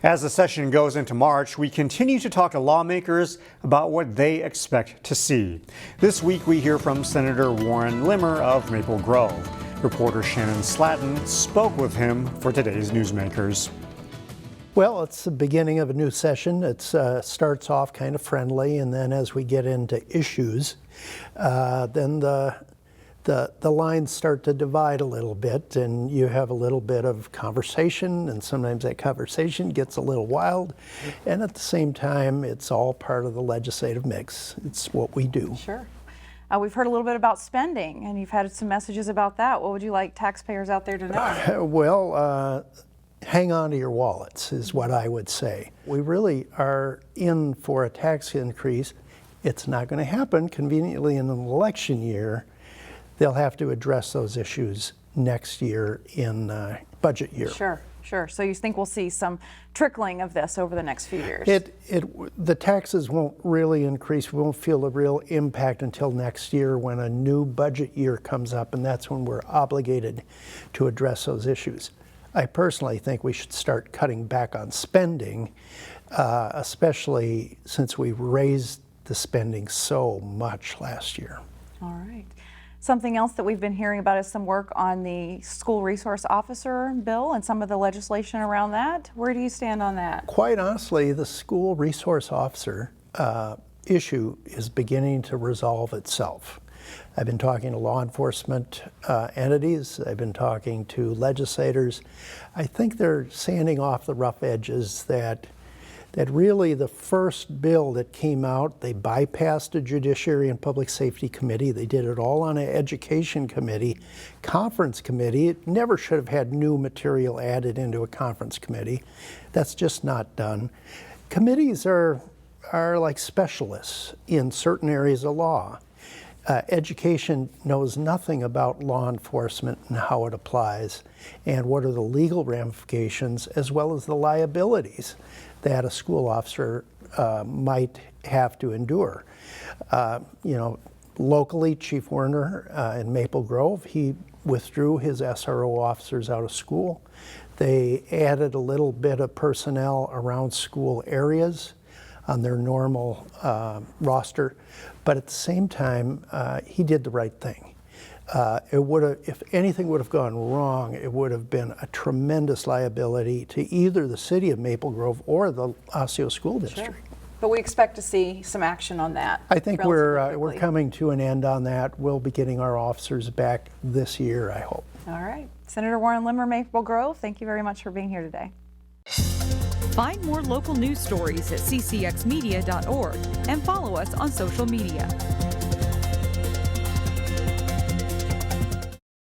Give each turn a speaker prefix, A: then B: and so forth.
A: As the session goes into March, we continue to talk to lawmakers about what they expect to see. This week, we hear from Senator Warren Limmer of Maple Grove. Reporter Shannon Slatton spoke with him for today's Newsmakers.
B: Well, it's the beginning of a new session. It starts off kind of friendly, and then as we get into issues, then the lines start to divide a little bit, and you have a little bit of conversation, and sometimes that conversation gets a little wild, and at the same time, it's all part of the legislative mix. It's what we do.
C: Sure. We've heard a little bit about spending, and you've had some messages about that. What would you like taxpayers out there to know?
B: Well, hang on to your wallets is what I would say. We really are in for a tax increase. It's not going to happen conveniently in an election year. They'll have to address those issues next year in budget year.
C: Sure. So you think we'll see some trickling of this over the next few years?
B: The taxes won't really increase. We won't feel the real impact until next year when a new budget year comes up, and that's when we're obligated to address those issues. I personally think we should start cutting back on spending, especially since we raised the spending so much last year.
C: All right. Something else that we've been hearing about is some work on the school resource officer bill and some of the legislation around that. Where do you stand on that?
B: Quite honestly, the school resource officer issue is beginning to resolve itself. I've been talking to law enforcement entities. I've been talking to legislators. I think they're sanding off the rough edges that really the first bill that came out, they bypassed a Judiciary and Public Safety Committee. They did it all on an Education Committee, Conference Committee. It never should have had new material added into a Conference Committee. That's just not done. Committees are like specialists in certain areas of law. Education knows nothing about law enforcement and how it applies and what are the legal ramifications as well as the liabilities that a school officer might have to endure. Locally, Chief Werner in Maple Grove, he withdrew his SRO officers out of school. They added a little bit of personnel around school areas on their normal roster, but at the same time, he did the right thing. If anything would have gone wrong, it would have been a tremendous liability to either the city of Maple Grove or the Osseo School District.
C: Sure. But we expect to see some action on that.
B: I think we're coming to an end on that. We'll be getting our officers back this year, I hope.
C: All right. Senator Warren Limmer, Maple Grove, thank you very much for being here today.
D: Find more local news stories at ccxmedia.org and follow us on social media.